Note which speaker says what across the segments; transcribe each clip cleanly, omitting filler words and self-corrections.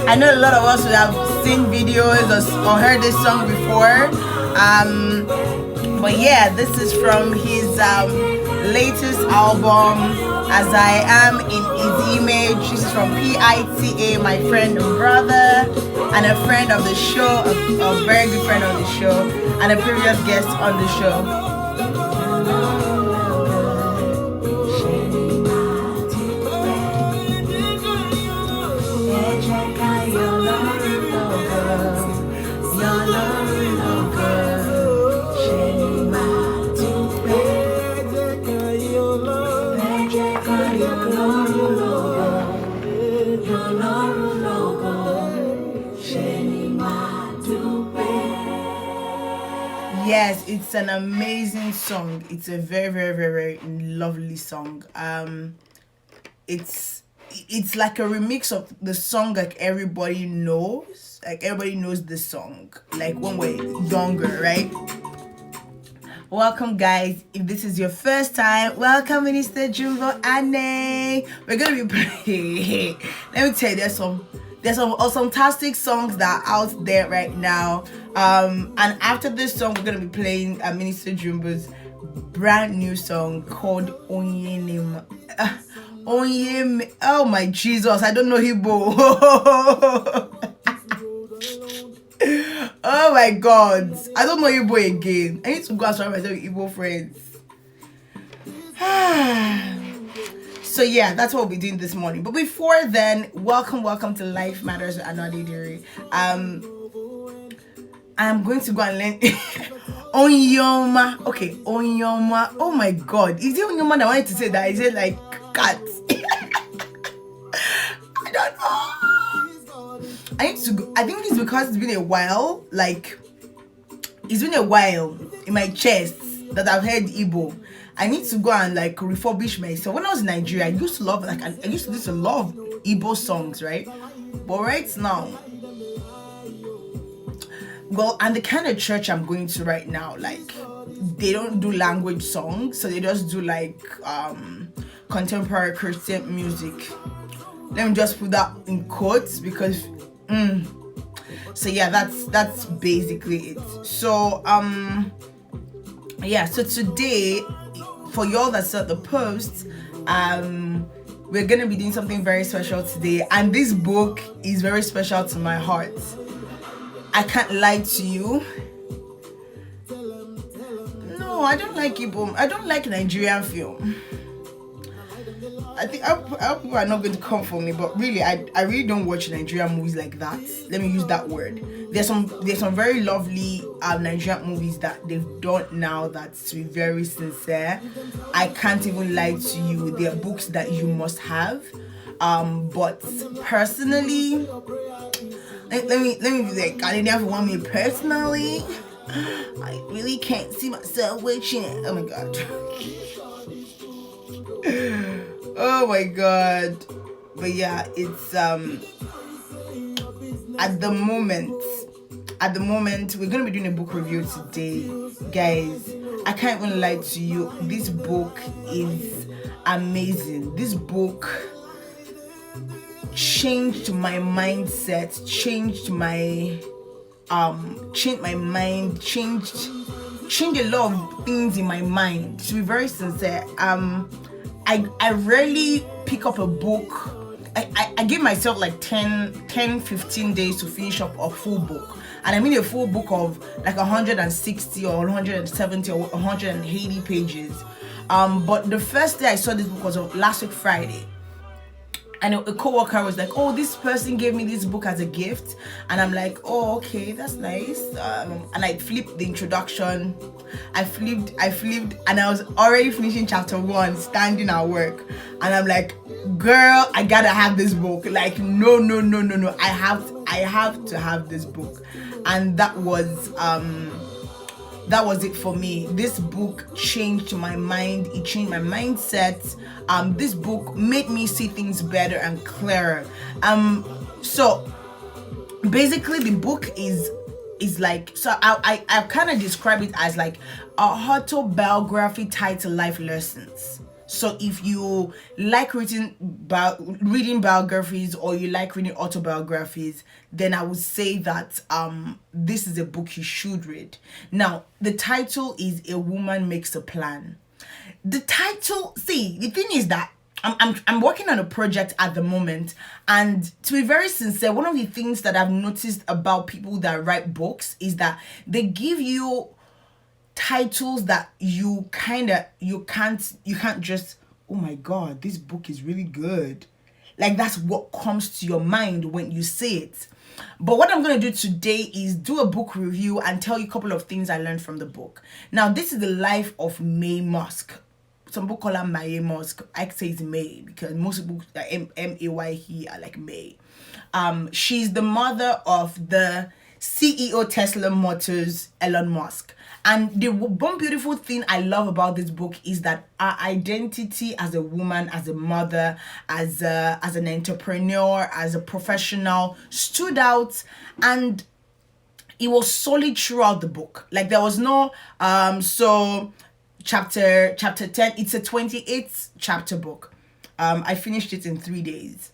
Speaker 1: I know a lot of us would have seen videos or heard this song before. But yeah, this is from his latest album, As I Am in His Image. This is from PITA, my friend and brother, and a friend of the show, a very good friend of the show, and a previous guest on the show. Yes, it's an amazing song. It's a very, very, very, very lovely song. It's like a remix of the song like everybody knows. Like everybody knows the song. Like when we're younger, right? Welcome, guys. If this is your first time, welcome, Minister Jumbo Anne. We're gonna be playing. Let me tell you, there's some awesome fantastic songs that are out there right now. And after this song, we're gonna be playing Minister Jumbo's brand new song called Onyenim. Onyem. Oh my Jesus! I don't know Igbo. Oh my God! I don't know Igbo again. I need to go and surround myself with Igbo friends. So yeah, that's what we'll be doing this morning. But before then, welcome to Life Matters with Anodidiri. I'm going to go and learn Onyoma. Okay, Onyoma. Oh my God. Is it Onyoma that wanted to say that? Is it like cat? I don't know. I need to go. I think it's because it's been a while. Like, it's been a while in my chest that I've heard Igbo. I need to go and like refurbish myself. When I was in Nigeria, I used to love I used to listen to love Igbo songs, right? But right now, well, and the kind of church I'm going to right now, like they don't do language songs, so they just do like contemporary Christian music. Let me just put that in quotes because so yeah, that's basically it. So yeah, so today, for y'all that saw the post, we're gonna be doing something very special today, and this book is very special to my heart. I can't lie to you. No, I don't like Igbo. I don't like Nigerian film. I think people are not going to come for me, but really, I really don't watch Nigerian movies like that. Let me use that word. There's some very lovely Nigerian movies that they've done now that's to be very sincere. I can't even lie to you. There are books that you must have. But personally, let me be like, I didn't ever want me personally. I really can't see myself watching it. Oh my God. Oh my God. But yeah, it's at the moment we're gonna be doing a book review today, guys. I can't even lie to you, this book is amazing. This book changed my mindset, changed my mind, changed a lot of things in my mind, to be very sincere. I rarely pick up a book. I give myself like 10-15 days to finish up a full book. And I mean a full book of like 160 or 170 or 180 pages. But the first day I saw this book was last week Friday. And a co-worker was like, oh, this person gave me this book as a gift. And I'm like, oh, okay, that's nice. And I flipped the introduction. I flipped, and I was already finishing chapter 1, standing at work. And I'm like, girl, I gotta have this book. Like, no. I have to have this book. And that was it for me. This book changed my mind. It changed my mindset. This book made me see things better and clearer. So basically the book is like, so I kind of describe it as like a autobiography tied to life lessons. So if you like reading biographies, or you like reading autobiographies, then I would say that this is a book you should read. Now, the title is A Woman Makes a Plan. The title, see, the thing is that I'm working on a project at the moment, and to be very sincere, one of the things that I've noticed about people that write books is that they give you titles that you can't just, oh my god, this book is really good. Like, that's what comes to your mind when you say it. But what I'm going to do today is do a book review and tell you a couple of things I learned from the book. Now, this is the life of Maye Musk. Some people call her Maye Musk. I say it's May because most books are M-A-Y-E are like May. She's the mother of the CEO Tesla Motors, Elon Musk. And the one beautiful thing I love about this book is that our identity as a woman, as a mother, as an entrepreneur, as a professional stood out, and it was solid throughout the book. Like, there was no so chapter 10, it's a 28 chapter book. I finished it in 3 days.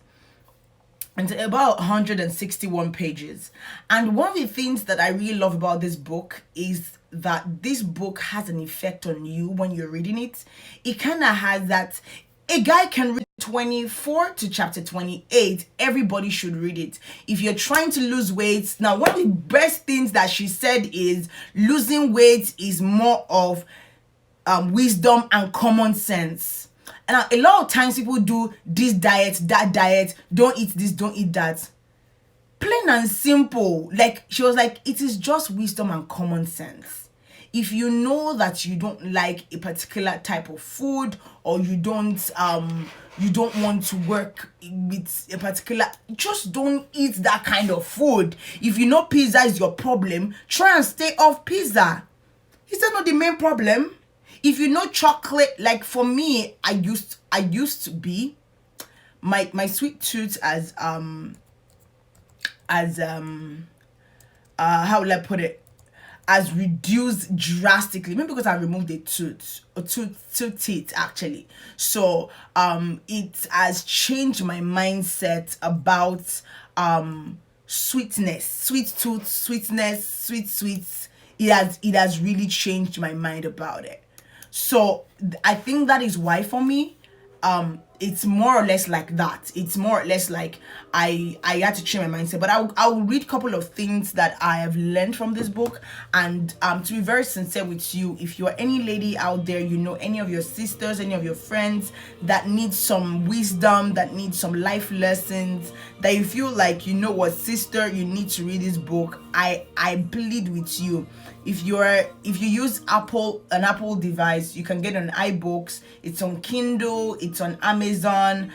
Speaker 1: And about 161 pages. And one of the things that I really love about this book is that this book has an effect on you when you're reading it. It kind of has that, a guy can read 24 to chapter 28. Everybody should read it. If you're trying to lose weight, now one of the best things that she said is losing weight is more of wisdom and common sense. And a lot of times people do this diet, that diet, don't eat this, don't eat that. Plain and simple. Like, she was like, it is just wisdom and common sense. If you know that you don't like a particular type of food, or you don't want to work with a particular, just don't eat that kind of food. If you know pizza is your problem, try and stay off pizza. Is that not the main problem? If you know chocolate, like for me, I used to be, my sweet tooth as how will I put it, has reduced drastically. Maybe because I removed a tooth, or two teeth actually. So it has changed my mindset about sweetness, sweet tooth, sweetness, sweets. It has really changed my mind about it. So I think that is why for me, it's more or less like that. It's more or less like I had to change my mindset. But I'll read a couple of things that I have learned from this book. And to be very sincere with you, if you're any lady out there, you know any of your sisters, any of your friends that need some wisdom, that need some life lessons, that you feel like, you know what, sister, you need to read this book, I plead with you. If you use an Apple device, you can get an iBooks. It's on Kindle, it's on Amazon.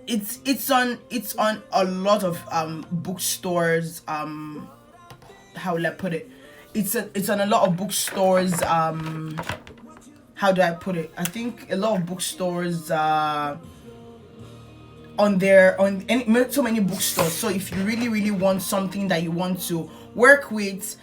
Speaker 1: It's on a lot of bookstores. How will I put it? It's on a lot of bookstores. How do I put it? I think a lot of bookstores so many bookstores. So if you really want something that you want to work with,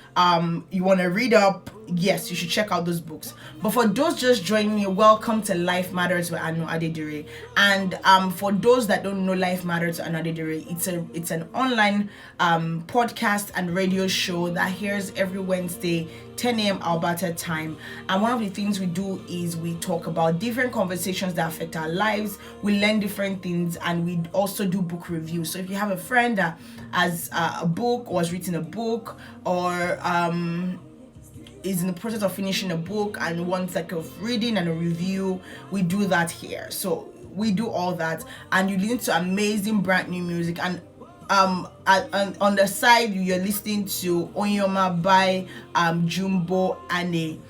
Speaker 1: you want to read up, yes, you should check out those books. But for those just joining me, welcome to Life Matters with Anu Adedire. And for those that don't know Life Matters with Anu Adedire, it's an online podcast and radio show that airs every Wednesday, 10 a.m. Alberta time. And one of the things we do is we talk about different conversations that affect our lives. We learn different things, and we also do book reviews. So if you have a friend that has a book, or has written a book, or is in the process of finishing a book and wants like a reading and a review, we do that here. So we do all that, and you listen to amazing brand new music. And on the side, you're listening to Onyoma by Jumbo Ane.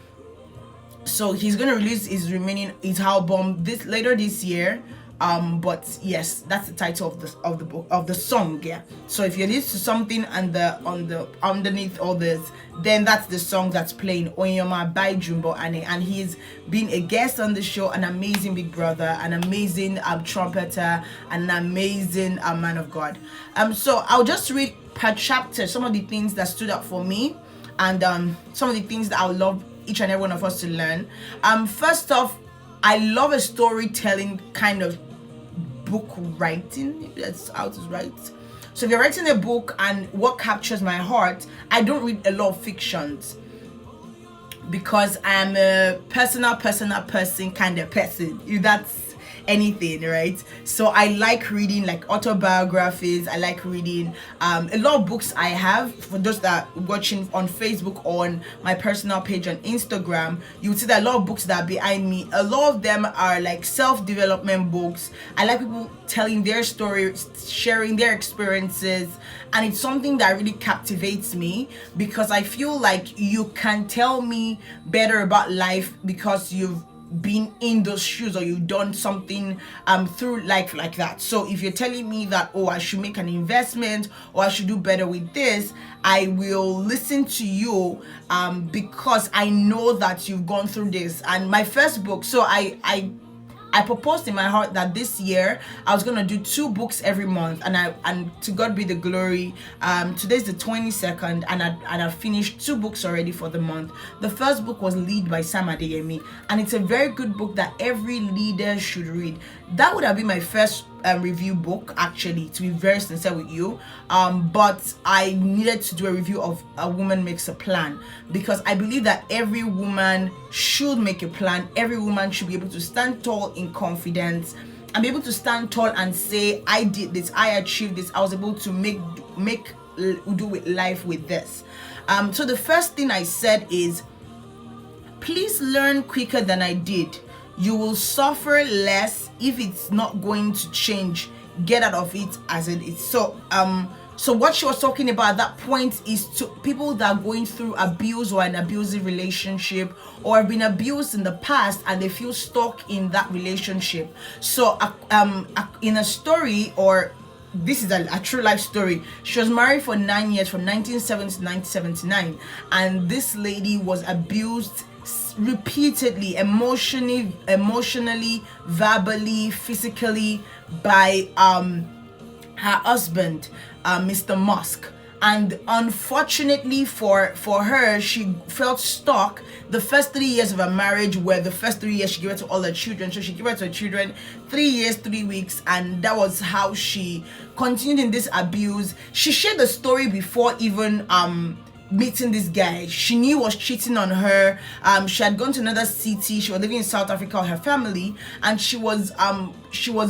Speaker 1: So he's gonna release his album later this year. But yes, that's the title of the book, of the song. Yeah. So if you listen to something and underneath all this, then that's the song that's playing, Onyoma by Jumbo Ane. And he's been a guest on the show, an amazing big brother, an amazing trumpeter, an amazing man of God. So I'll just read per chapter some of the things that stood out for me, and some of the things that I would love each and every one of us to learn. First off, I love a storytelling kind of book writing. That's how to write. So if you're writing a book, and what captures my heart, I don't read a lot of fictions because I'm a personal person kind of person, if that's anything, right? So I like reading like autobiographies. I like reading a lot of books. I have, for those that are watching on Facebook, on my personal page on Instagram, you would see that a lot of books that are behind me, a lot of them are like self-development books. I like people telling their stories, sharing their experiences, and it's something that really captivates me, because I feel like you can tell me better about life because you've been in those shoes, or you've done something through life like that. So if you're telling me that, oh, I should make an investment, or I should do better with this, I will listen to you because I know that you've gone through this. And my first book, so I proposed in my heart that this year I was gonna do 2 books every month, and to God be the glory. Today's the 22nd, and I finished 2 books already for the month. The first book was Lead by Sam Adeyemi, and it's a very good book that every leader should read. That would have been my first review book, actually, to be very sincere with you, but I needed to do a review of A Woman Makes a Plan, because I believe that every woman should make a plan. Every woman should be able to stand tall in confidence and be able to stand tall and say, I did this, I achieved this, I was able to make do with life with this. So the first thing I said is, please learn quicker than I did. You will suffer less. If it's not going to change, get out of it as it is. So what she was talking about at that point is to people that are going through abuse, or an abusive relationship, or have been abused in the past, and they feel stuck in that relationship. So in a story, or this is a true life story, she was married for 9 years, from 1970 to 1979, and this lady was abused repeatedly, emotionally, verbally, physically, by her husband, Mr. Musk. And unfortunately for her, she felt stuck. The first 3 years of her marriage were the first 3 years she gave birth to all her children. So she gave birth to her children 3 years, 3 weeks, and that was how she continued in this abuse. She shared the story before even meeting this guy. She knew he was cheating on her. She had gone to another city. She was living in South Africa with her family, and she was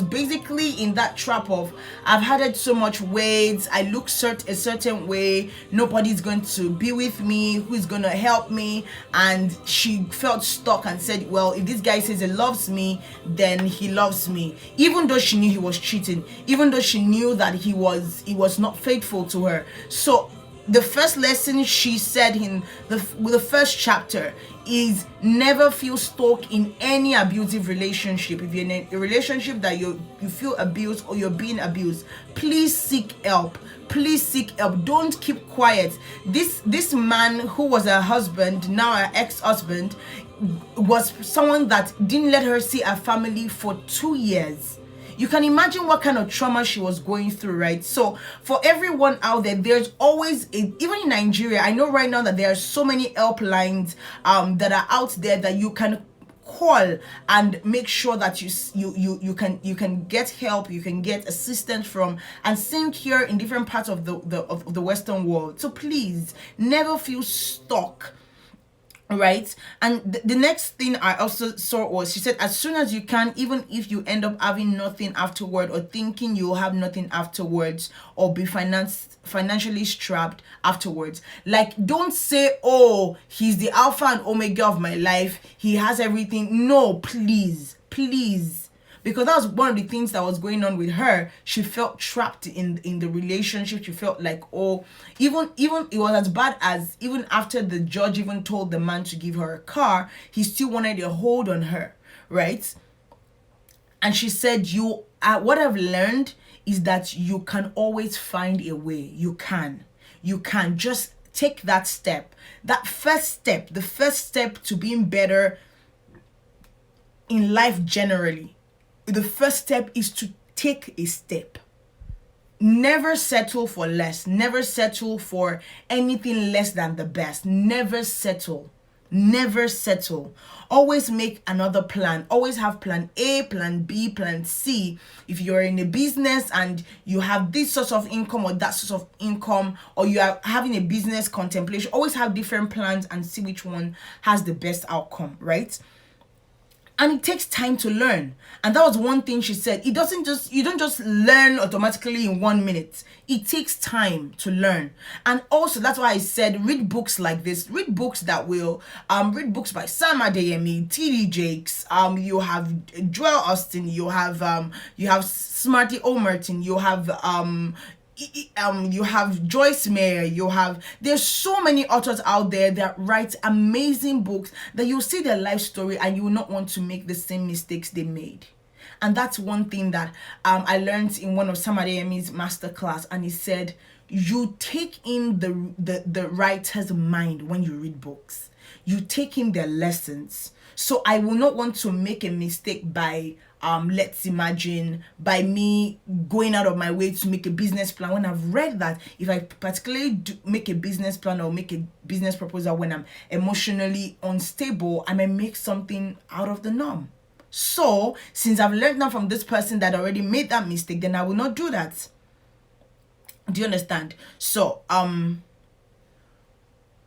Speaker 1: basically in that trap of, I've had so much weight, I look a certain way, nobody's going to be with me, who's going to help me? And she felt stuck and said, well, if this guy says he loves me, then he loves me. Even though she knew he was cheating, even though she knew that he was not faithful to her. So the first lesson she said in the first chapter is, never feel stuck in any abusive relationship. If you're in a relationship that you feel abused, or you're being abused, please seek help. Please seek help. Don't keep quiet. This man who was her husband, now her ex-husband, was someone that didn't let her see her family for 2 years. You can imagine what kind of trauma she was going through, right? So for everyone out there, there's always even in Nigeria, I know right now that there are so many helplines that are out there that you can call and make sure that you can get help, you can get assistance from, and same here in different parts of the Western world. So please never feel stuck. Right. And the next thing I also saw was, she said, as soon as you can, even if you end up having nothing afterward, or thinking you'll have nothing afterwards, or be financially strapped afterwards. Like, don't say, oh, he's the alpha and omega of my life, he has everything. No, please, because that was one of the things that was going on with her. She felt trapped in the relationship. She felt like, oh, even it was as bad as, even after the judge even told the man to give her a car, he still wanted a hold on her, right? And she said, what I've learned is that you can always find a way. You can just take that step, the first step to being better in life generally. The first step is to take a step. Never settle for less. Never settle for anything less than the best. Never settle. Never settle. Always make another plan. Always have plan A, plan B, plan C. If you're in a business and you have this source of income or that source of income, or you are having a business contemplation, always have different plans and see which one has the best outcome, right? And it takes time to learn. And that was one thing she said. You don't just learn automatically in 1 minute. It takes time to learn. And also, that's why I said read books like this. Read books that will read books by Sam Adeyemi, T.D. Jakes, you have Joel Austin, you have Smarty Omerton, you have Joyce Meyer, there's so many authors out there that write amazing books that you'll see their life story and you will not want to make the same mistakes they made. And that's one thing that I learned in one of Sam Adeyemi's masterclass, and he said you take in the writer's mind when you read books. You take in their lessons. So I will not want to make a mistake by let's imagine by me going out of my way to make a business plan when I've read that if I particularly make a business plan or make a business proposal when I'm emotionally unstable, I may make something out of the norm. So since I've learned now from this person that already made that mistake, then I will not do that. Do you understand? So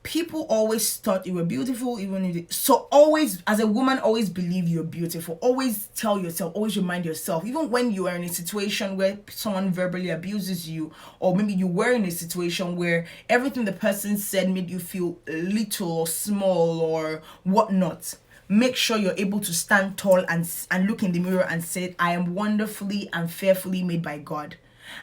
Speaker 1: people always thought you were beautiful, so always, as a woman, always believe you're beautiful. Always tell yourself, always remind yourself, even when you are in a situation where someone verbally abuses you, or maybe you were in a situation where everything the person said made you feel little or small or whatnot. Make sure you're able to stand tall and look in the mirror and say, I am wonderfully and fearfully made by God.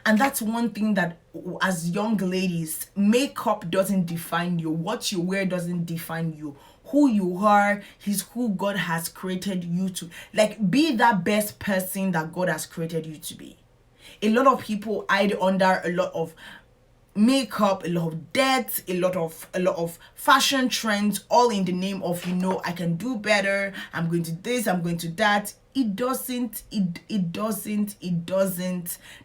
Speaker 1: And that's one thing that as young ladies, makeup doesn't define you. What you wear doesn't define you. Who you are is who God has created you to. Like, be that best person that God has created you to be. A lot of people hide under a lot of makeup, a lot of debt, a lot of fashion trends, all in the name of, I can do better, I'm going to this, I'm going to that. It doesn't.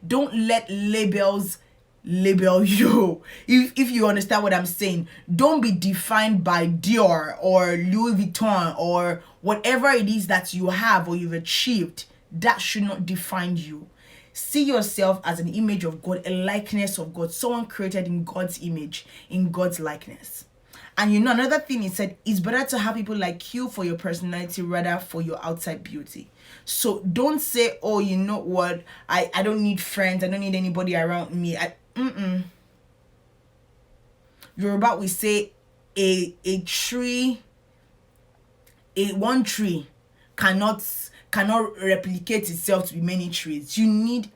Speaker 1: Don't let labels label you. If you understand what I'm saying, don't be defined by Dior or Louis Vuitton or whatever it is that you have or you've achieved. That should not define you. See yourself as an image of God, a likeness of God, someone created in God's image, in God's likeness. And another thing he said, it's better to have people like you for your personality rather for your outside beauty. So don't say, oh, you know what, I don't need friends, I don't need anybody around me. Yoruba, we say one tree cannot replicate itself to be many trees. You need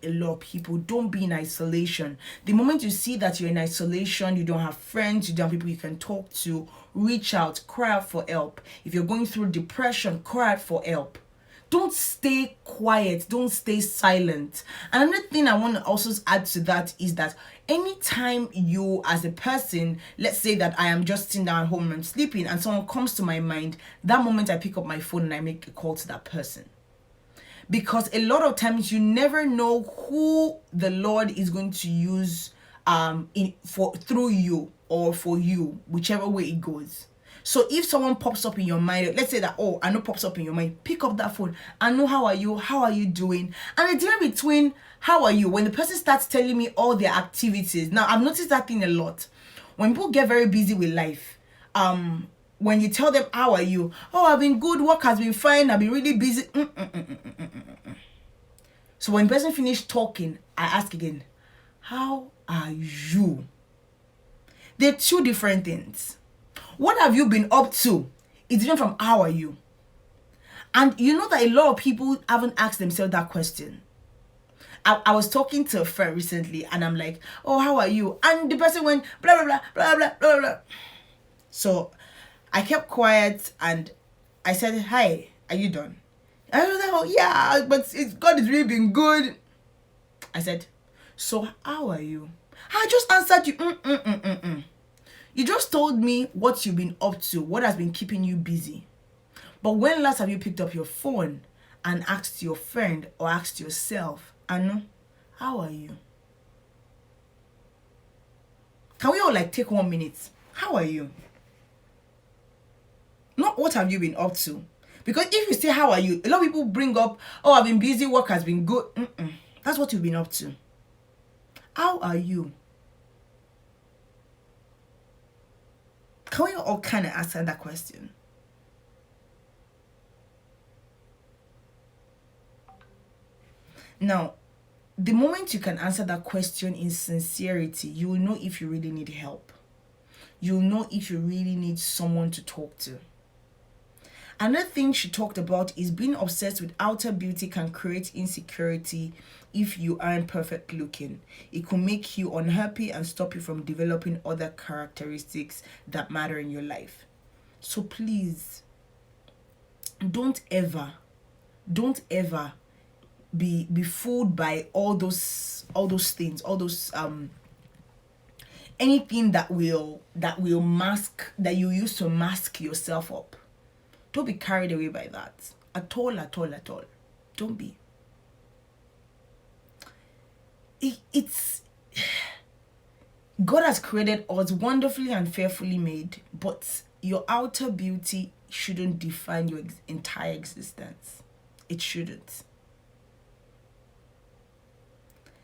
Speaker 1: a lot of people. Don't be in isolation. The moment you see that you're in isolation, you don't have friends, you don't have people you can talk to, reach out, cry out for help. If you're going through depression, cry out for help. Don't stay quiet. Don't stay silent. And another thing I want to also add to that is that anytime you, as a person, let's say that I am just sitting down at home and I'm sleeping and someone comes to my mind, that moment I pick up my phone and I make a call to that person. Because a lot of times you never know who the Lord is going to use through you or for you, whichever way it goes. So if someone pops up in your mind, let's say that, oh, I know pops up in your mind, pick up that phone. I know, how are you doing? And the difference between how are you, when the person starts telling me all their activities. Now, I've noticed that thing a lot. When people get very busy with life, when you tell them, how are you? Oh, I've been good, work has been fine, I've been really busy. So when the person finished talking, I ask again, how are you? They're two different things. What have you been up to? It's different from how are you? And you know that a lot of people haven't asked themselves that question. I was talking to a friend recently and I'm like, oh, how are you? And the person went, blah, blah, blah, blah, blah, blah, blah. So I kept quiet and I said, hi, are you done? I was like, oh, yeah, but God has really been good. I said, so how are you? I just answered you, You just told me what you've been up to, what has been keeping you busy. But when last have you picked up your phone and asked your friend or asked yourself, Anu, how are you? Can we all take 1 minute? How are you? Not what have you been up to. Because if you say, how are you? A lot of people bring up, oh, I've been busy, work has been good. That's what you've been up to. How are you? Can we all kind of answer that question? Now, the moment you can answer that question in sincerity, you will know if you really need help. You'll know if you really need someone to talk to. Another thing she talked about is being obsessed with outer beauty can create insecurity if you aren't perfect looking. It could make you unhappy and stop you from developing other characteristics that matter in your life. So please, don't ever be fooled by all those things, all those anything that will mask, that you use to mask yourself up. Don't be carried away by that at all. Don't be. It's God has created us wonderfully and fearfully made, but your outer beauty shouldn't define your entire existence. It shouldn't.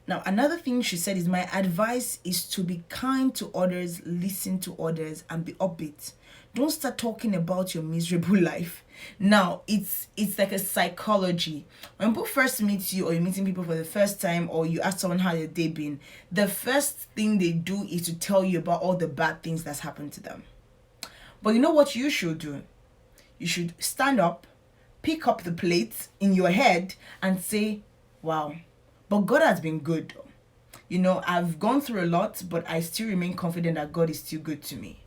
Speaker 1: Now, another thing she said is, my advice is to be kind to others, listen to others, and be upbeat. Don't start talking about your miserable life. Now, it's like a psychology. When people first meet you, or you're meeting people for the first time, or you ask someone how their day been, the first thing they do is to tell you about all the bad things that's happened to them. But you know what you should do? You should stand up, pick up the plate in your head, and say, wow, but God has been good. You know, I've gone through a lot, but I still remain confident that God is still good to me.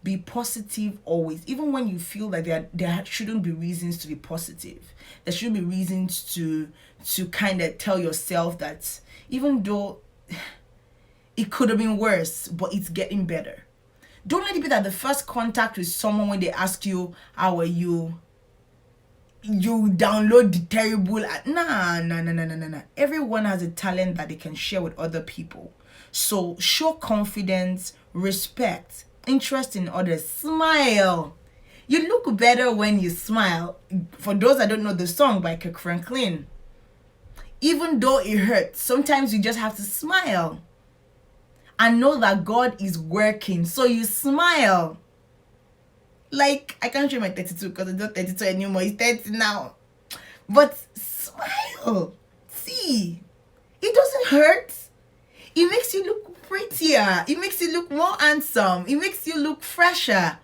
Speaker 1: Be positive always, even when you feel like there shouldn't be reasons to be positive. There shouldn't be reasons to kind of tell yourself that even though it could have been worse, but it's getting better. Don't let it be that the first contact with someone, when they ask you, how are you, you download the terrible. Nah. Everyone has a talent that they can share with other people. So show confidence, respect, interest in others, smile. You look better when you smile. For those that don't know the song by Kirk Franklin, even though it hurts, sometimes you just have to smile and know that God is working. So you smile. Like, I can't show my 32 because I'm not 32 anymore. It's 30 now. But smile. See, it doesn't hurt. It makes you look prettier. It makes you look more handsome. It makes you look fresher.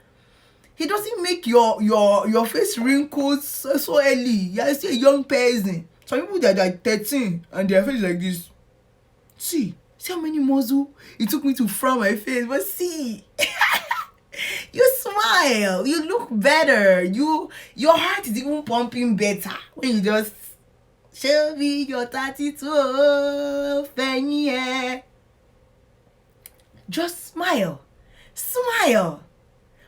Speaker 1: It doesn't make your face wrinkles so early. You're still a young person. Some people that are like 13 and their face like this. See how many muscles it took me to frown my face. But see, you smile. You look better. Your heart is even pumping better when you just show me your 32 penny. Just smile. Smile.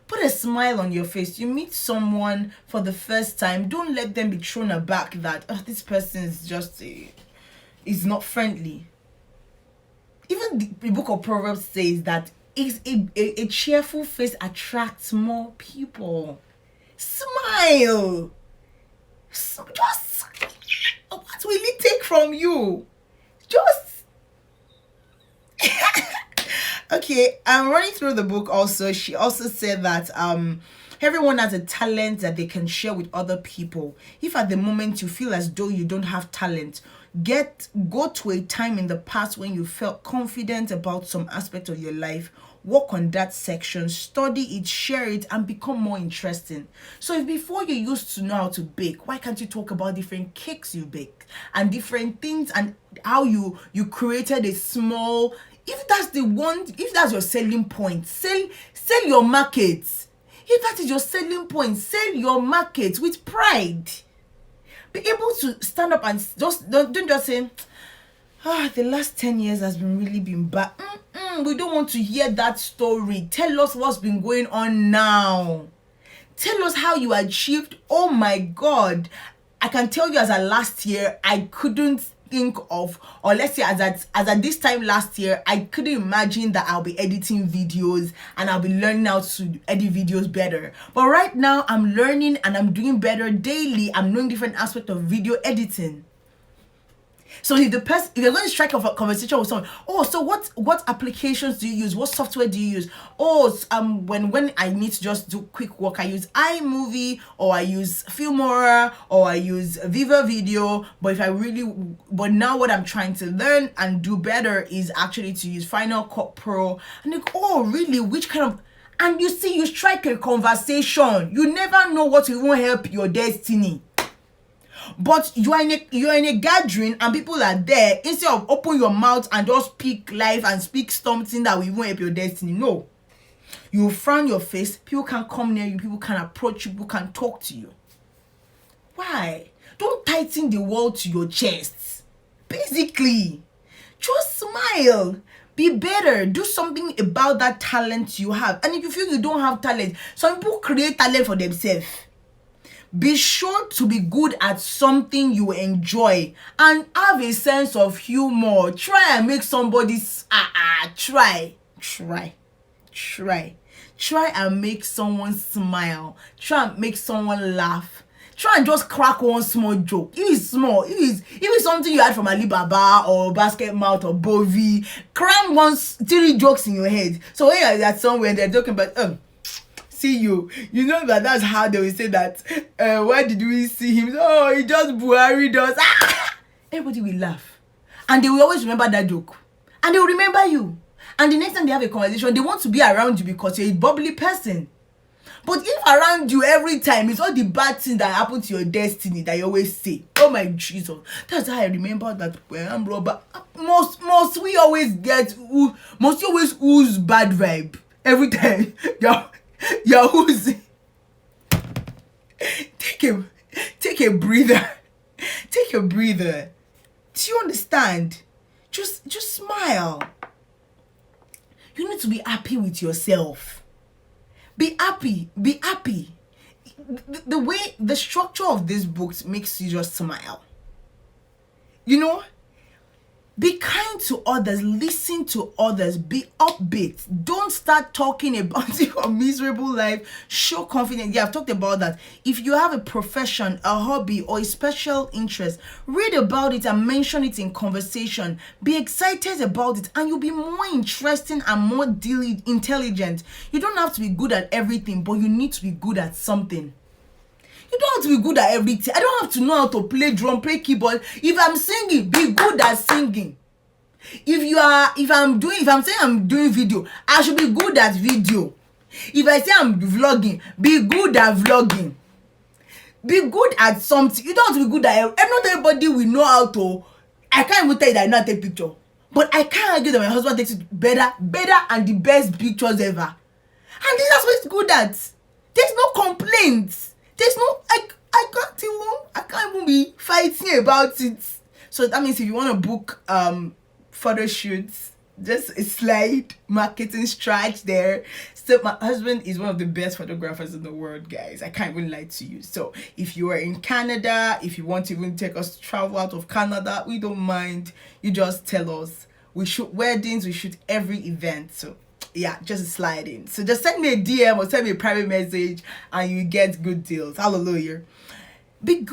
Speaker 1: Put a smile on your face. You meet someone for the first time, don't let them be thrown aback that this person is just is not friendly. Even the book of Proverbs says that a cheerful face attracts more people. Smile. Just what will it take from you? Just okay, I'm running through the book also. She also said that everyone has a talent that they can share with other people. If at the moment you feel as though you don't have talent, go to a time in the past when you felt confident about some aspect of your life. Work on that section, study it, share it, and become more interesting. So if before you used to know how to bake, why can't you talk about different cakes you bake and different things and how you created a small, if that's your selling point, sell your market. If that is your selling point, sell your market with pride. Be able to stand up and don't just say, the last 10 years has really been bad. We don't want to hear that story. Tell us what's been going on now. Tell us how you achieved. Oh my God. I can tell you as a last year, I couldn't think of, or let's say as at this time last year, I couldn't imagine that I'll be editing videos and I'll be learning how to edit videos better. But right now I'm learning and I'm doing better daily. I'm knowing different aspects of video editing. So if you're going to strike a conversation with someone, oh, so what applications do you use? What software do you use? Oh, when I need to just do quick work, I use iMovie, or I use Filmora, or I use Viva Video. But now what I'm trying to learn and do better is actually to use Final Cut Pro. And like, oh, really? Which kind of? And you see, you strike a conversation. You never know what will help your destiny. But you are in a gathering and people are there. Instead of open your mouth and just speak life and speak something that will even help your destiny, no, you frown your face. People can come near you, people can approach you, people can talk to you. Why? Don't tighten the world to your chest. Basically, just smile. Be better. Do something about that talent you have. And if you feel you don't have talent, some people create talent for themselves. Be sure to be good at something you enjoy and have a sense of humor. Try and make somebody's try and make someone smile. Try and make someone laugh. Try and just crack one small joke. If it's small, if it's something you had from Alibaba or Basket Mouth or Bovi, cram 3 jokes in your head. So when you're at somewhere they're talking about see you know that's how they will say that why did we see him? Oh, he just Buhari does. Everybody will laugh and they will always remember that joke and they will remember you, and the next time they have a conversation they want to be around you because you're a bubbly person. But if around you every time it's all the bad things that happen to your destiny that you always say, oh my Jesus, that's how I remember that I'm robber. Must we always ooze bad vibe every time? You're oozing. Take a breather. Take a breather. Do you understand? Just smile. You need to be happy with yourself. Be happy. The structure of this book makes you just smile. You know? Be kind to others, listen to others, be upbeat. Don't start talking about your miserable life. Show confidence. Yeah, I've talked about that. If you have a profession, a hobby, or a special interest, read about it and mention it in conversation. Be excited about it and you'll be more interesting and more intelligent. You don't have to be good at everything, but you need to be good at something. You don't have to be good at everything. I don't have to know how to play drum, play keyboard. If I'm singing, be good at singing. If I'm saying I'm doing video, I should be good at video. If I say I'm vlogging, be good at vlogging. Be good at something. You don't have to be good at it. Not everybody will know how to. I can't even tell you that I know how to take picture. But I can't argue that my husband takes it better and the best pictures ever. And that's what he's good at. There's no complaints. There's no, I can't even be fighting about it. So that means if you want to book photo shoots, just a slide marketing stretch there. So my husband is one of the best photographers in the world, guys. I can't even lie to you. So if you are in Canada, if you want to even take us to travel out of Canada, we don't mind. You just tell us. We shoot weddings, we shoot every event. So yeah, just slide in. So just send me a DM or send me a private message and you get good deals. Hallelujah. Be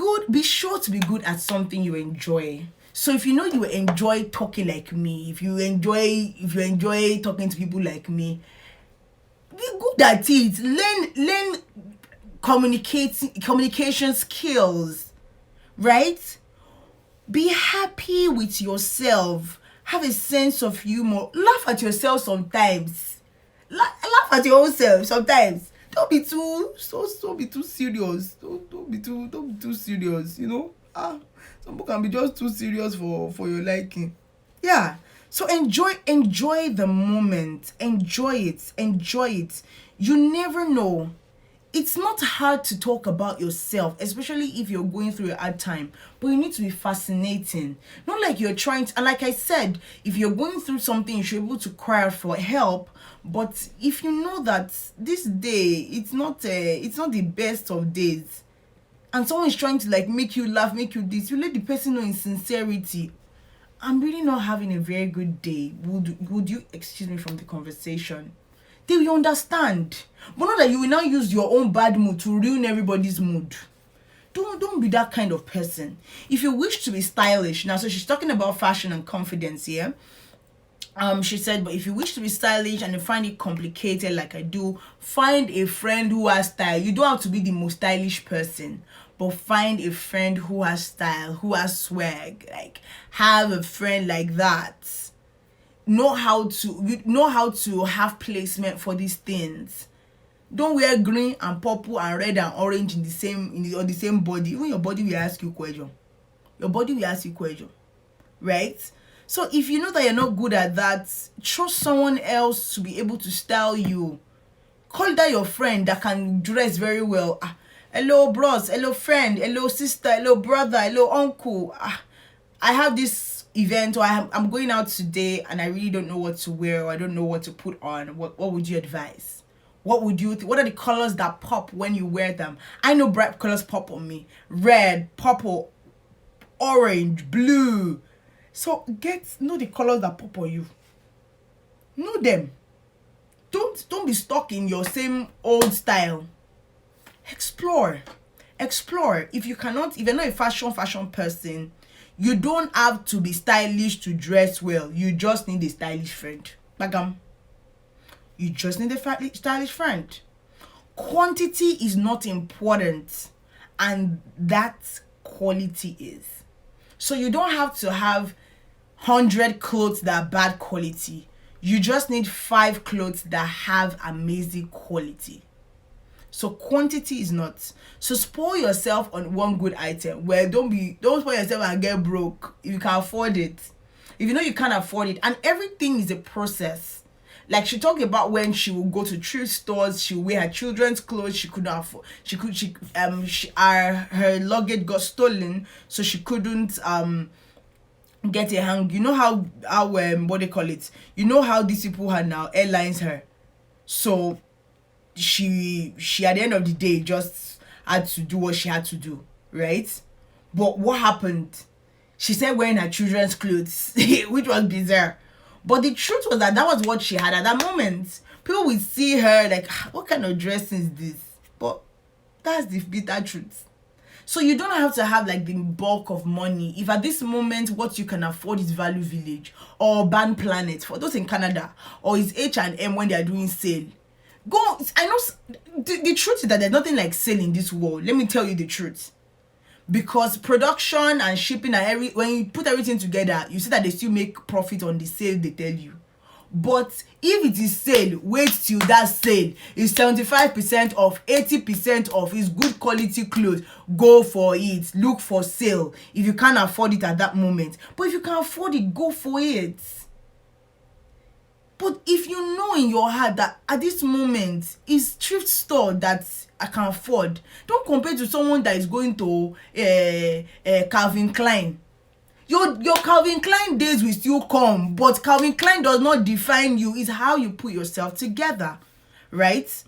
Speaker 1: sure to be good at something you enjoy. So if you know you enjoy talking like me, if you enjoy talking to people like me, be good at it. Learn communication skills, right? Be happy with yourself. Have a sense of humor. Laugh at yourself sometimes. Laugh at your own self sometimes. Don't be too serious. Don't be too serious. You know. Some people can be just too serious for your liking. Yeah. So enjoy the moment. Enjoy it. You never know. It's not hard to talk about yourself, especially if you're going through a hard time. But you need to be fascinating. Not like you're trying to, and like I said, if you're going through something, you should be able to cry out for help. But if you know that this day, it's not the best of days, and someone is trying to like make you laugh, make you this, you let the person know in sincerity. I'm really not having a very good day. Would you excuse me from the conversation? They will understand. But not that you will now use your own bad mood to ruin everybody's mood. Don't be that kind of person. If you wish to be stylish, now so she's talking about fashion and confidence here. She said, but if you wish to be stylish and you find it complicated like I do, find a friend who has style. You don't have to be the most stylish person, but find a friend who has style, who has swag. Like, have a friend like that. Know how to have placement for these things. Don't wear green and purple and red and orange on the same body. Even your body will ask you question. Your body will ask you question, right? So if you know that you're not good at that, trust someone else to be able to style you. Call that your friend that can dress very well. Hello bros, hello friend, hello sister, hello brother, hello uncle. I have this event, or I'm going out today and I really don't know what to wear, or I don't know what to put on. What would you advise? What would you what are the colors that pop when you wear them? I know bright colors pop on me. Red, purple, orange, blue. So know the colors that pop on you. Know them. Don't be stuck in your same old style. Explore. If you're not a fashion person, you don't have to be stylish to dress well. You just need a stylish friend. Bagam. You just need a stylish friend. Quantity is not important, and that quality is. So you don't have to have 100 clothes that are bad quality. You just need 5 clothes that have amazing quality. So quantity is not. So spoil yourself on one good item. Well, don't spoil yourself and get broke if you can afford it. If you know you can't afford it, and everything is a process. Like she talked about when she will go to thrift stores, she will wear her children's clothes. She couldn't afford. Her luggage got stolen, so she couldn't get a hang. You know how what they call it. You know how these people had now airlines her, so she at the end of the day just had to do what she had to do, right? But what happened? She said wearing her children's clothes, which was bizarre. But the truth was that was what she had at that moment. People would see her like, what kind of dress is this? But that's the bitter truth. So you don't have to have like the bulk of money. If at this moment what you can afford is Value Village or Urban Planet for those in Canada, or is H&M when they are doing sale. Go. I know the truth is that there's nothing like sale in this world. Let me tell you the truth. Because production and shipping and when you put everything together, you see that they still make profit on the sale they tell you. But if it is sale, wait till that sale is 75% off, 80% off, is good quality clothes. Go for it. Look for sale if you can't afford it at that moment. But if you can afford it, go for it. But if you know in your heart that at this moment is thrift store that I can afford, don't compare to someone that is going to Calvin Klein. Your Calvin Klein days will still come, but Calvin Klein does not define you. It's how you put yourself together, right?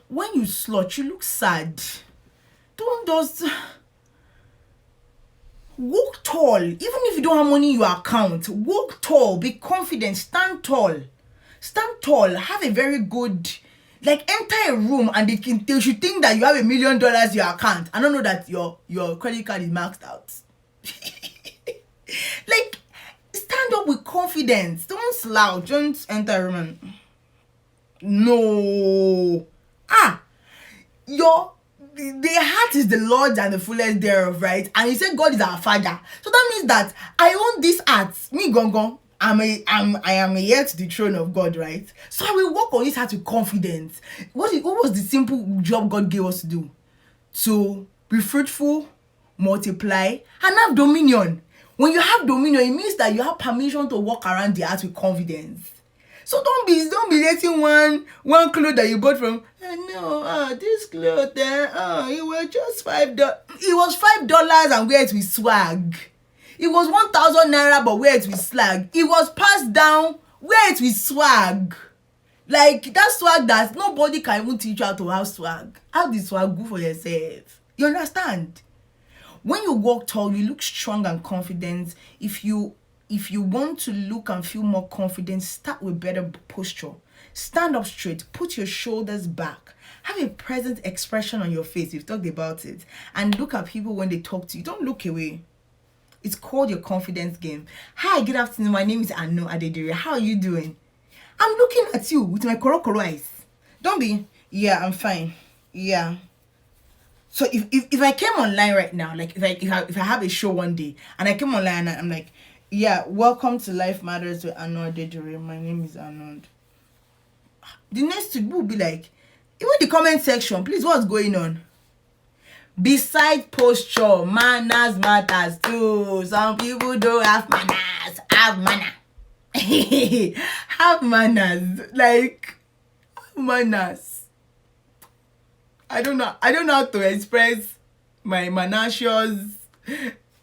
Speaker 1: When you slouch, you look sad. Don't just walk tall. Even if you don't have money in your account, walk tall. Be confident. Stand tall. Stand tall. Have a very good. Like, enter a room and they should think that you have $1 million in your account. I don't know that your credit card is maxed out. Like, stand up with confidence. Don't slouch. Don't enter a room and... No. The heart is the Lord's and the fullness thereof, right? And he said God is our Father. So that means that I own this heart. Me gongon. I am a heir to the throne of God, right? So I will walk on this heart with confidence. What was the simple job God gave us to do? To be fruitful, multiply, and have dominion. When you have dominion, it means that you have permission to walk around the earth with confidence. So don't be letting one clothes that you bought from. This clothes there. It was just $5. It was $5 and wear it with swag. It was 1,000 naira, but wear it with swag. It was passed down, wear it with swag. Like that swag that nobody can even teach you how to have swag. Have the swag good for yourself. You understand? When you walk tall, you look strong and confident. If you want to look and feel more confident, start with better posture. Stand up straight, put your shoulders back, have a present expression on your face. We've talked about it. And look at people when they talk to you. Don't look away. It's called your confidence game. Hi, good afternoon. My name is Anu Adedire. How are you doing? I'm looking at you with my koro eyes. Don't be, yeah, I'm fine. Yeah. So if I came online right now, like if I have a show one day and I came online and I'm like, yeah, welcome to Life Matters with Anu Adedire. My name is Anu. The next two will be like, even the comment section, please, what's going on? Beside posture, manners matters too. Some people don't have manners. Have manner. Have manners. Like, manners. I don't know how to express my manacious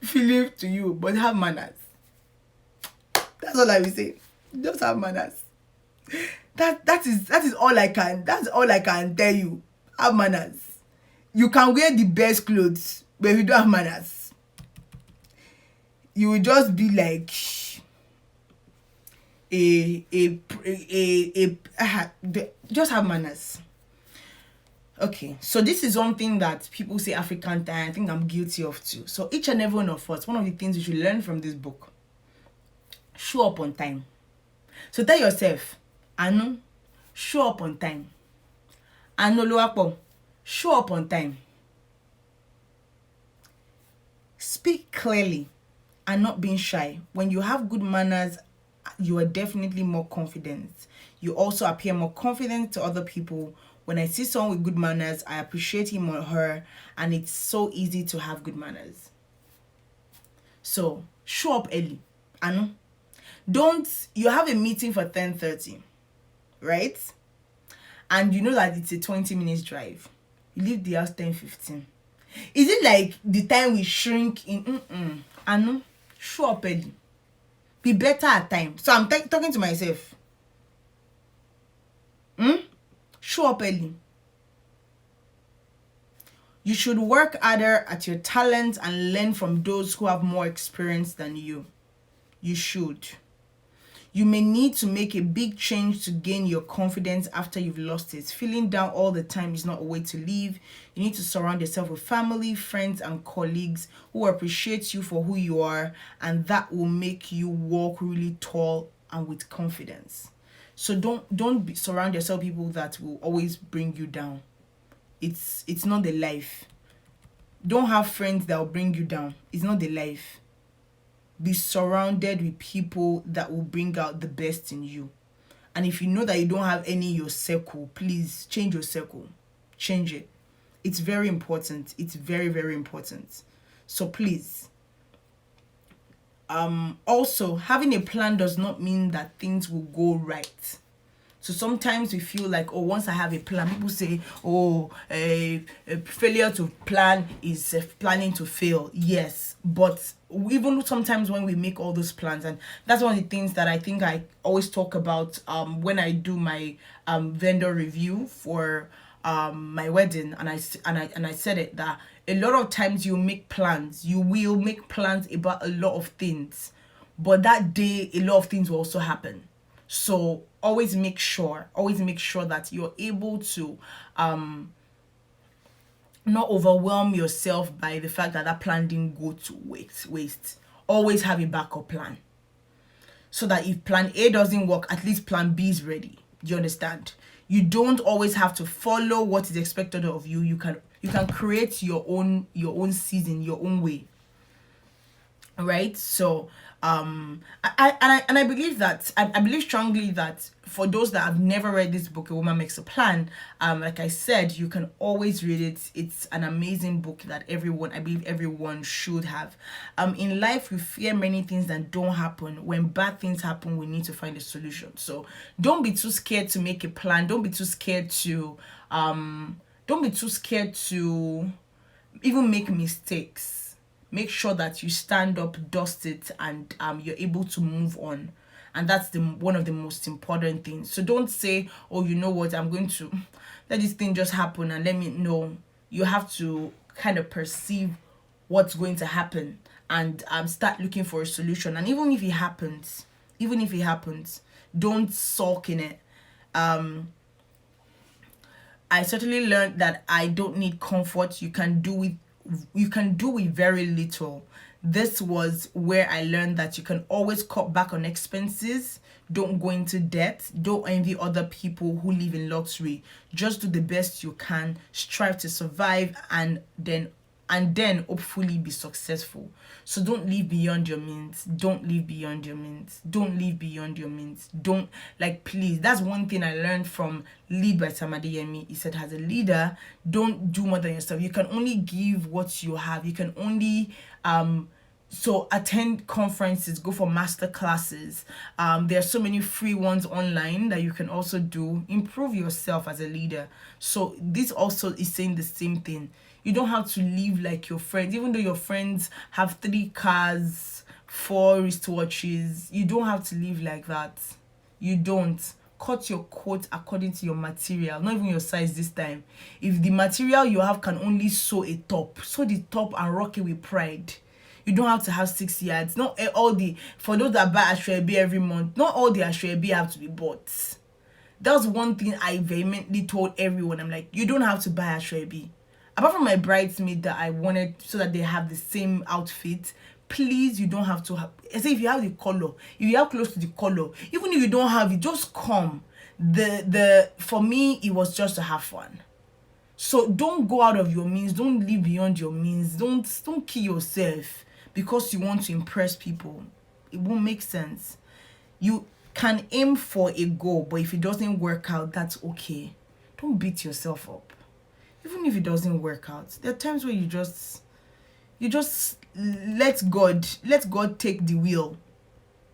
Speaker 1: feeling to you, but have manners. That's all I will say. Just have manners. That is all I can. That's all I can tell you. Have manners. You can wear the best clothes, but if you don't have manners, you will just be like just have manners. Okay, so this is one thing that people say African time. I think I'm guilty of too. So each and every one of us, one of the things you should learn from this book: show up on time. So tell yourself, Anu, show up on time. Anu Luapo, show up on time. Speak clearly and not being shy. When you have good manners, you are definitely more confident. You also appear more confident to other people. When I see someone with good manners, I appreciate him or her, and it's so easy to have good manners. So show up early. Anu, you have a meeting for 10:30, right? And you know that it's a 20 minutes drive. You leave the house 10:15. Is it like the time we shrink in? Anu, show up early. Be better at time. So I'm talking to myself. Show up early. You should work harder at your talents and learn from those who have more experience than you. You should. You may need to make a big change to gain your confidence after you've lost it. Feeling down all the time is not a way to live. You need to surround yourself with family, friends, and colleagues who appreciate you for who you are, and that will make you walk really tall and with confidence. So don't surround yourself with people that will always bring you down. It's not the life. Don't have friends that will bring you down. It's not the life. Be surrounded with people that will bring out the best in you. And if you know that you don't have any in your circle, please change your circle. Change it. It's very important. It's very, very important. So please. Also, having a plan does not mean that things will go right. So sometimes we feel like, oh, once I have a plan, people say, oh, a failure to plan is planning to fail. Yes, but even sometimes when we make all those plans, and that's one of the things that I think I always talk about when I do my vendor review for my wedding, and I said it, that a lot of times you will make plans about a lot of things, but that day a lot of things will also happen. So always make sure that you're able to not overwhelm yourself by the fact that plan didn't go to waste. Always have a backup plan, so that if plan A doesn't work, at least plan B is ready. Do you understand? You don't always have to follow what is expected of you. You can create your own season, your own way. Right? So I believe that I believe strongly that for those that have never read this book, A Woman Makes a Plan, like I said, you can always read it. It's an amazing book that I believe everyone should have. In life we fear many things that don't happen. When bad things happen, we need to find a solution. So don't be too scared to make a plan. Don't be too scared to even make mistakes. Make sure that you stand up, dust it, and you're able to move on. And that's one of the most important things. So don't say, oh, you know what, I'm going to let this thing just happen and let me know. You have to kind of perceive what's going to happen, and start looking for a solution. And even if it happens, don't sulk in it. I certainly learned that I don't need comfort. You can do with very little. This was where I learned that you can always cut back on expenses. Don't go into debt. Don't envy other people who live in luxury. Just do the best you can. Strive to survive, and then hopefully be successful. So don't live beyond your means. Don't live beyond your means. Don't live beyond your means. Don't, like, please. That's one thing I learned from Lead by Samadiyemi. He said, as a leader, don't do more than yourself. You can only give what you have. You can only so attend conferences, go for master classes. There are so many free ones online that you can also do. Improve yourself as a leader. So this also is saying the same thing. You don't have to live like your friends. Even though your friends have 3 cars, 4 wristwatches, you don't have to live like that. You don't. Cut your coat according to your material, not even your size this time. If the material you have can only sew a top, sew the top and rock it with pride. You don't have to have 6 yards. Not all the, for those that buy Ashwebi every month, not all the Ashwebi have to be bought. That's one thing I vehemently told everyone. I'm like, you don't have to buy Ashwebi. Apart from my bridesmaid that I wanted so that they have the same outfit, please, you don't have to have. I say if you have the color, if you have close to the color, even if you don't have it, just come. For me, it was just to have fun. So don't go out of your means. Don't live beyond your means. Don't kill yourself because you want to impress people. It won't make sense. You can aim for a goal, but if it doesn't work out, that's okay. Don't beat yourself up. Even if it doesn't work out, there are times where you just let God take the wheel.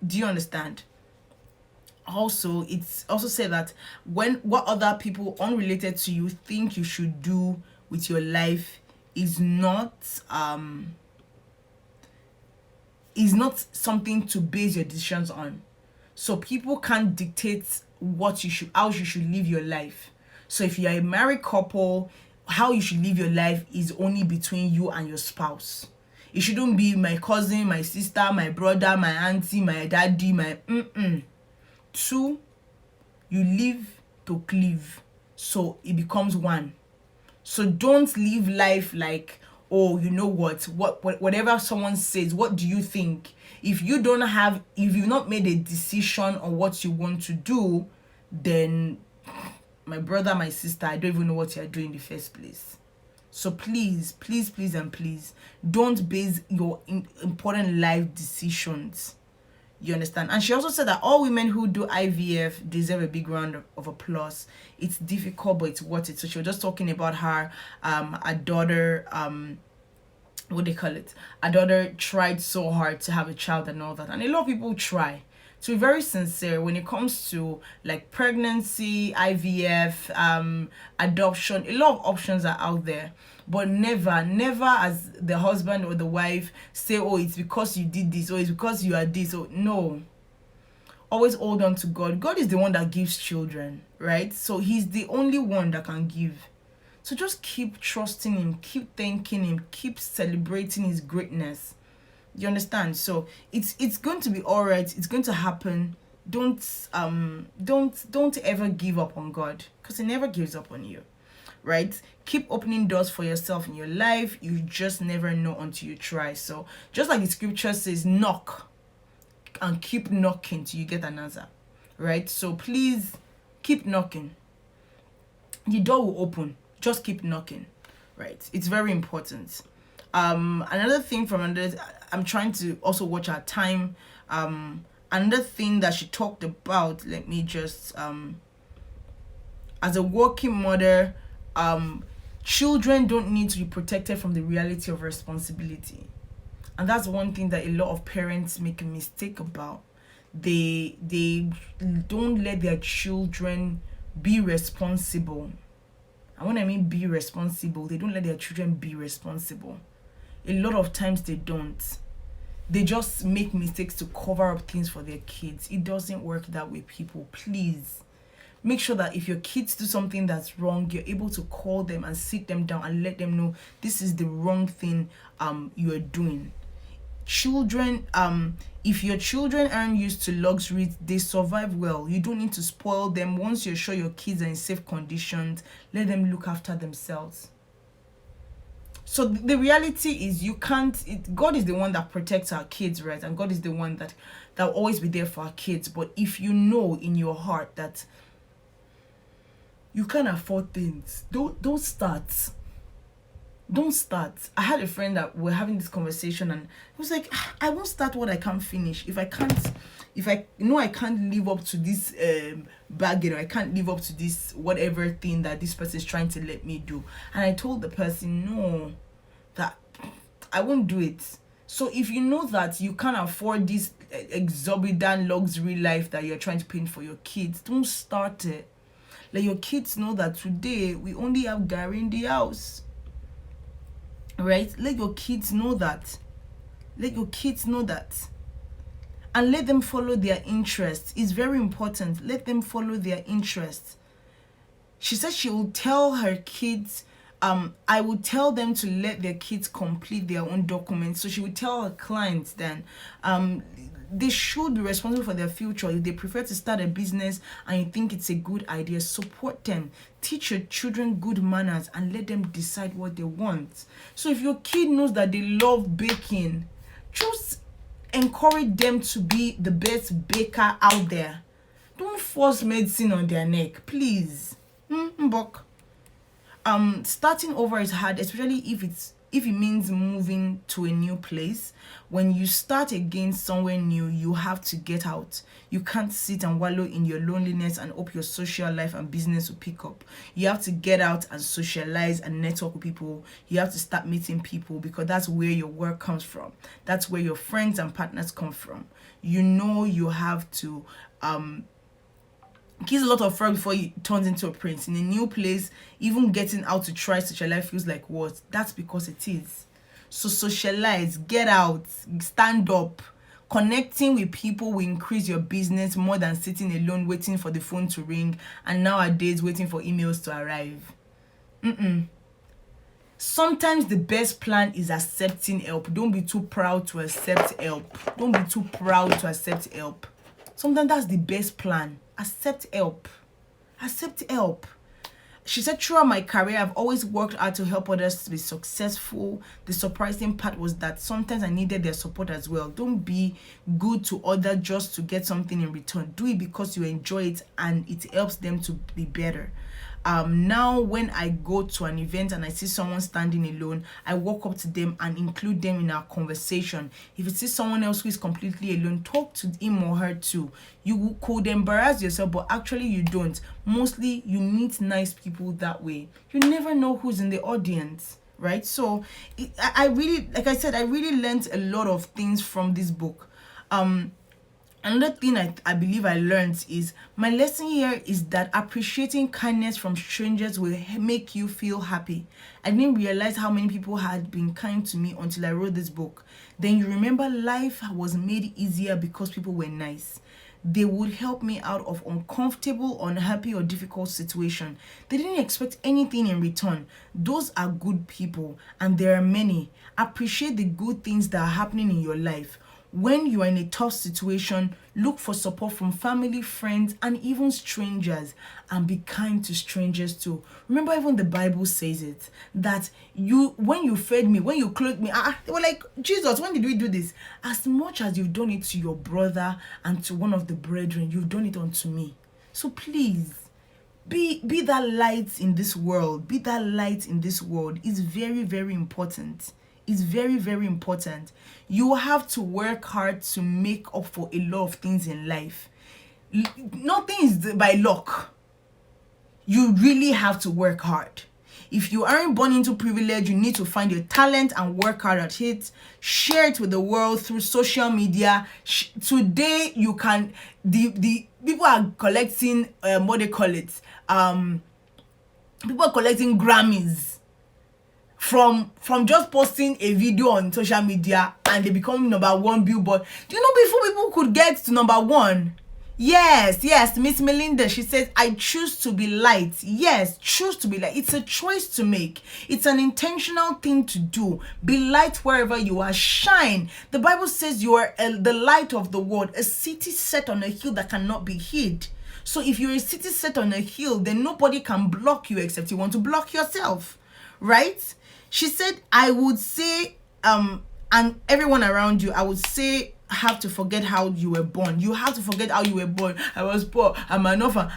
Speaker 1: Do you understand? Also, it's also said that what other people unrelated to you think you should do with your life is not something to base your decisions on. So people can't dictate how you should live your life. So if you're a married couple, how you should live your life is only between you and your spouse. It shouldn't be my cousin, my sister, my brother, my auntie, my daddy, Two, you live to cleave, so it becomes one. So don't live life like, oh, you know whatever someone says, what do you think? If you've not made a decision on what you want to do, then my brother, my sister, I don't even know what you're doing in the first place. So please, please, please, and please, don't base your important life decisions. You understand? And she also said that all women who do IVF deserve a big round of applause. It's difficult, but it's worth it. So she was just talking about her, a daughter, what they call it? A daughter tried so hard to have a child and all that. And a lot of people try. To be very sincere, when it comes to like pregnancy, IVF, adoption, a lot of options are out there. But never as the husband or the wife say, oh, it's because you did this, or it's because you are this, or no. Always hold on to God. God is the one that gives children, right? So he's the only one that can give. So just keep trusting him, keep thanking him, keep celebrating his greatness. You understand? So it's going to be all right. It's going to happen. Don't ever give up on God, because he never gives up on you, right? Keep opening doors for yourself in your life. You just never know until you try. So just like the scripture says, knock and keep knocking till you get an answer, right? So please keep knocking. The door will open. Just keep knocking, right? It's very important. Another thing I'm trying to also watch our time. Another thing that she talked about, let me just, as a working mother, children don't need to be protected from the reality of responsibility. And that's one thing that a lot of parents make a mistake about. They don't let their children be responsible. And when I mean be responsible, they don't let their children be responsible. A lot of times they don't. They just make mistakes to cover up things for their kids. It doesn't work that way, people. Please. Make sure that if your kids do something that's wrong, you're able to call them and sit them down and let them know this is the wrong thing you are doing. Children, if your children aren't used to luxury, they survive well. You don't need to spoil them. Once you're sure your kids are in safe conditions, let them look after themselves. So the reality is, you can't, God is the one that protects our kids, right? And God is the one that will always be there for our kids. But if you know in your heart that you can't afford things, don't start. Don't start. I had a friend that we're having this conversation, and he was like, I won't start what I can't finish. If I know I can't live up to this bargain, or I can't live up to this whatever thing that this person is trying to let me do. And I told the person, no, that I won't do it. So if you know that you can't afford this exorbitant luxury life that you're trying to paint for your kids, don't start it. Let your kids know that today we only have Gary in the house. Right? Let your kids know that. Let your kids know that. And let them follow their interests. It's very important. Let them follow their interests. She said she will tell her kids, I will tell them to let their kids complete their own documents. So she would tell her clients then, they should be responsible for their future. If they prefer to start a business and you think it's a good idea, support them. Teach your children good manners and let them decide what they want. So if your kid knows that they love baking, just encourage them to be the best baker out there. Don't force medicine on their neck, please. Mbok. Starting over is hard, especially if it means moving to a new place. When you start again somewhere new, you have to get out. You can't sit and wallow in your loneliness and hope your social life and business will pick up. You have to get out and socialize and network with people. You have to start meeting people, because that's where your work comes from. That's where your friends and partners come from. You know, you have to kiss a lot of frog before he turns into a prince. In a new place, even getting out to try socialize feels like what? That's because it is. So socialize, get out, stand up. Connecting with people will increase your business more than sitting alone waiting for the phone to ring, and nowadays waiting for emails to arrive. Sometimes the best plan is accepting help. Don't be too proud to accept help. Don't be too proud to accept help. Sometimes that's the best plan. Accept help. Accept help. She said, throughout my career, I've always worked hard to help others to be successful. The surprising part was that sometimes I needed their support as well. Don't be good to others just to get something in return. Do it because you enjoy it and it helps them to be better. Now when I go to an event and I see someone standing alone, I walk up to them and include them in our conversation. If you see someone else who is completely alone, talk to him or her too. You could embarrass yourself, but actually you don't. Mostly you meet nice people that way. You never know who's in the audience, right? So I really, like I said, I really learned a lot of things from this book. Another thing I believe I learned is, my lesson here is that appreciating kindness from strangers will make you feel happy. I didn't realize how many people had been kind to me until I wrote this book. Then you remember life was made easier because people were nice. They would help me out of uncomfortable, unhappy, or difficult situation. They didn't expect anything in return. Those are good people, and there are many. Appreciate the good things that are happening in your life. When you are in a tough situation, look for support from family, friends, and even strangers, and be kind to strangers too. Remember, even the Bible says it, that when you fed me, when you clothed me, they were like, Jesus, when did we do this? As much as you've done it to your brother and to one of the brethren, you've done it unto me. So please, be that light in this world. Be that light in this world. It's very, very important. Is very, very important. You have to work hard to make up for a lot of things in life. Nothing is by luck. You really have to work hard. If you aren't born into privilege, you need to find your talent and work hard at it. Share it with the world through social media. Today, you can, the people are collecting, what they call it, people are collecting Grammys from just posting a video on social media, and they become #1 Billboard. Do you know, before people could get to #1, Yes, Miss Melinda, she says, I choose to be light. Yes, choose to be light. It's a choice to make. It's an intentional thing to do. Be light wherever you are. Shine. The Bible says you are the light of the world, a city set on a hill that cannot be hid. So if you're a city set on a hill, then nobody can block you except you want to block yourself, right? She said, I would say, and everyone around you, I would say, have to forget how you were born. You have to forget how you were born. I was poor. I'm an orphan.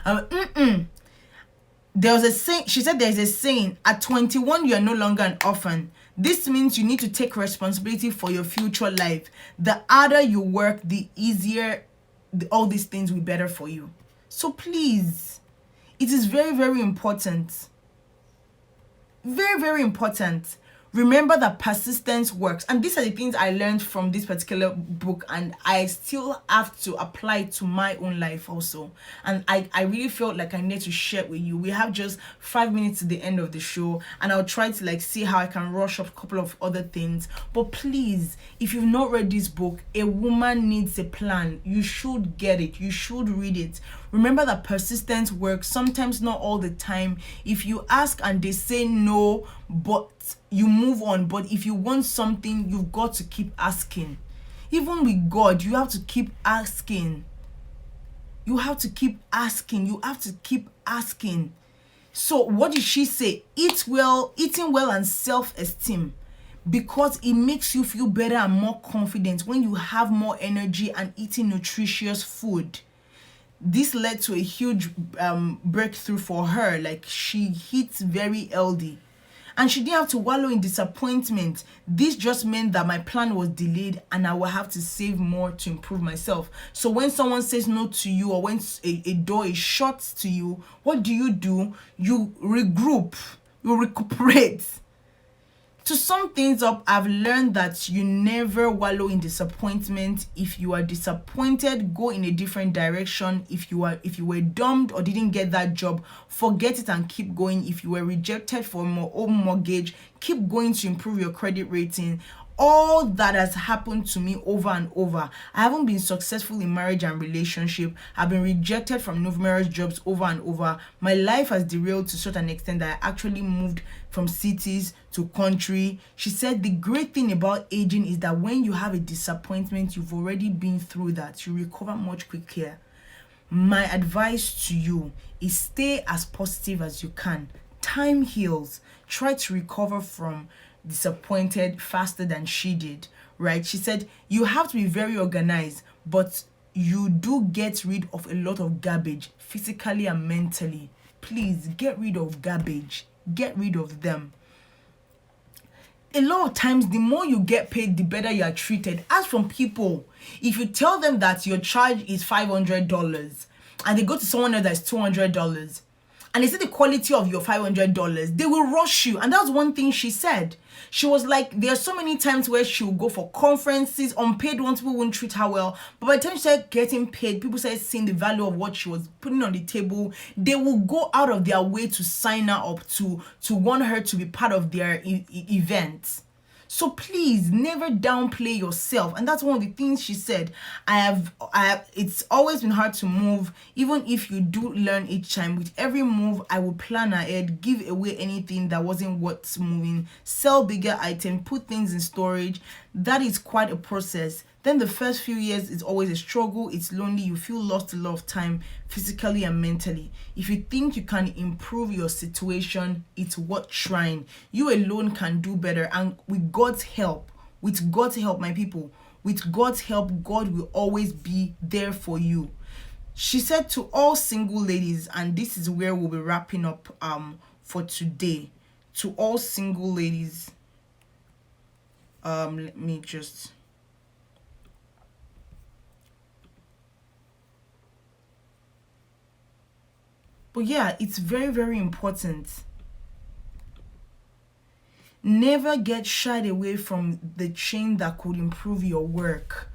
Speaker 1: There was a saying. She said there's a saying. At 21, you are no longer an orphan. This means you need to take responsibility for your future life. The harder you work, the easier all these things will be better for you. So please, it is very, very important. Very, very important. Remember that persistence works. And these are the things I learned from this particular book, and I still have to apply it to my own life also. And I really felt like I need to share it with you. We have just 5 minutes to the end of the show, and I'll try to see how I can rush up a couple of other things. But please, if you've not read this book, A Woman Needs a Plan, you should get it. You should read it. Remember that persistence works. Sometimes not all the time. If you ask and they say no, but you move on. But if you want something, you've got to keep asking. Even with God, you have to keep asking. You have to keep asking. You have to keep asking. So what did she say? Eat well, eating well, and self-esteem, because it makes you feel better and more confident when you have more energy and eating nutritious food. This led to a huge breakthrough for her. Like, she hit very healthy. And she didn't have to wallow in disappointment. This just meant that my plan was delayed and I will have to save more to improve myself. So when someone says no to you, or when a door is shut to you, what do? You regroup. You recuperate. To sum things up, I've learned that you never wallow in disappointment. If you are disappointed, go in a different direction. If you were dumped or didn't get that job, forget it and keep going. If you were rejected for a home mortgage, keep going to improve your credit rating. All that has happened to me over and over. I haven't been successful in marriage and relationship. I've been rejected from numerous jobs over and over. My life has derailed to such an extent that I actually moved from cities to country. She said the great thing about aging is that when you have a disappointment, you've already been through that. You recover much quicker. My advice to you is stay as positive as you can. Time heals. Try to recover from disappointed faster than she did, right? She said you have to be very organized, but you do get rid of a lot of garbage physically and mentally. Please get rid of garbage. Get rid of them. A lot of times, the more you get paid, the better you are treated. Ask from people. If you tell them that your charge is $500 and they go to someone else that's $200, and they see the quality of your $500, they will rush you. And that's one thing she said. She was like, there are so many times where she will go for conferences, unpaid ones, people won't treat her well. But by the time she started getting paid, people started seeing the value of what she was putting on the table. They will go out of their way to sign her up, to want her to be part of their events. So please never downplay yourself. And that's one of the things she said. It's always been hard to move, even if you do learn each time. With every move, I will plan ahead, give away anything that wasn't worth moving, sell bigger items, put things in storage. That is quite a process. Then the first few years is always a struggle. It's lonely. You feel lost a lot of time physically and mentally. If you think you can improve your situation, it's worth trying. You alone can do better. And with God's help, my people, with God's help, God will always be there for you. She said to all single ladies, and this is where we'll be wrapping up for today. To all single ladies, let me just... But yeah, it's very, very important. Never get shied away from the change that could improve your work.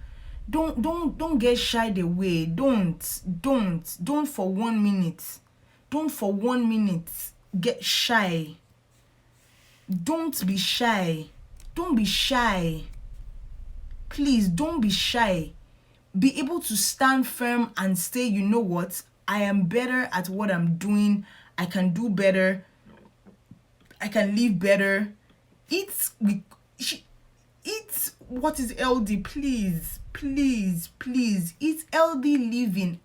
Speaker 1: Don't get shied away. Don't for 1 minute. Don't for 1 minute get shy. Don't be shy. Don't be shy. Please don't be shy. be able to stand firm and say, you know what, I am better at what I'm doing. I can do better. I can live better. Eat what is LD, please. Eat healthy living.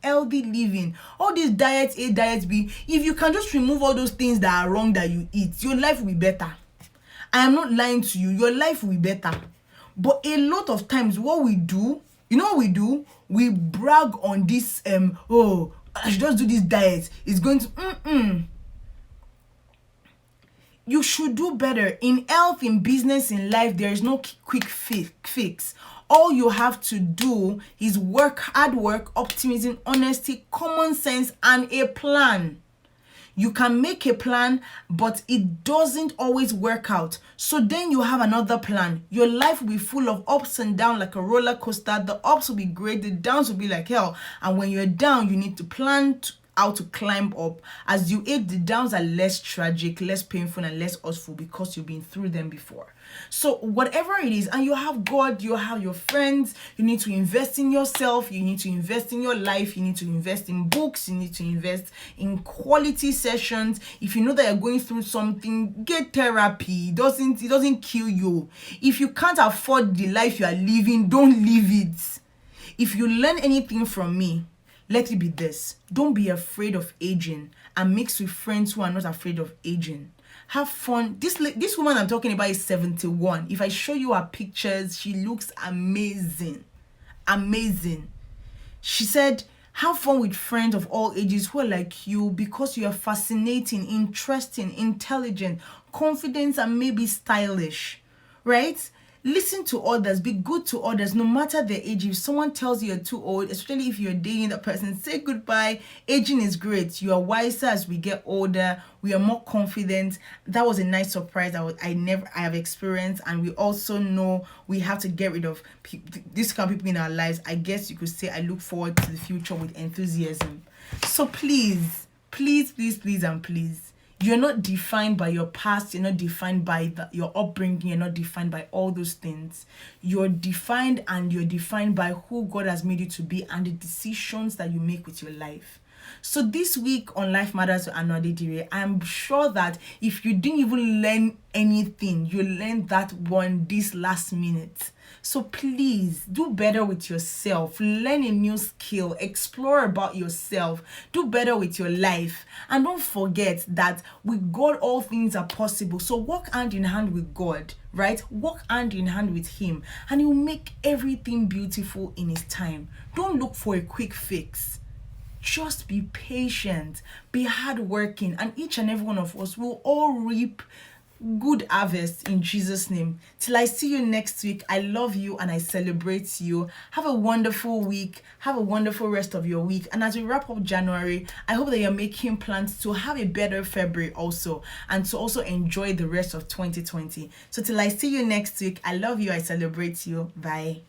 Speaker 1: All these diet A, diet B, if you can just remove all those things that are wrong that you eat, your life will be better. I am not lying to you. Your life will be better. But a lot of times what we do, you know what we do? We brag on this, oh, I should just do this diet. It's going to, You should do better. In health, in business, in life, there is no quick fix. All you have to do is hard work, optimism, honesty, common sense, and a plan. You can make a plan, but it doesn't always work out. So then you have another plan. Your life will be full of ups and downs like a roller coaster. The ups will be great, the downs will be like hell. And when you're down, you need to plan how to climb up. As you age, the downs are less tragic, less painful, and less awful because you've been through them before. So whatever it is, and you have God, you have your friends, you need to invest in yourself, you need to invest in your life, you need to invest in books, you need to invest in quality sessions. If you know that you're going through something, get therapy. It doesn't kill you. If you can't afford the life you are living, don't live it. If you learn anything from me, let it be this: don't be afraid of aging, and mix with friends who are not afraid of aging. Have fun. This woman I'm talking about is 71. If I show you her pictures, she looks amazing. She said, have fun with friends of all ages who are like you, because you are fascinating, interesting, intelligent, confident, and maybe stylish, right? Listen to others, be good to others, no matter their age. If someone tells you you're too old, especially if you're dating that person, say goodbye. Aging is great. You are wiser as we get older. We are more confident. That was a nice surprise I have experienced. And we also know we have to get rid of this kind of people in our lives. I guess you could say I look forward to the future with enthusiasm. So please, and please, you're not defined by your past. You're not defined by your upbringing. You're not defined by all those things. You're defined by who God has made you to be and the decisions that you make with your life. So this week on Life Matters with Anodidire, I'm sure that if you didn't even learn anything, you learned that one this last minute. So please do better with yourself. Learn a new skill. Explore about yourself. Do better with your life. And don't forget that with God, all things are possible. So walk hand in hand with God, right? Walk hand in hand with Him, and He will make everything beautiful in His time. Don't look for a quick fix. Just be patient, be hardworking, and each and every one of us will all reap good harvest in Jesus' name. Till I see you next week, I love you and I celebrate you. Have a wonderful week. Have a wonderful rest of your week. And as we wrap up January, I hope that you're making plans to have a better February also, and to also enjoy the rest of 2020. So till I see you next week, I love you, I celebrate you. Bye.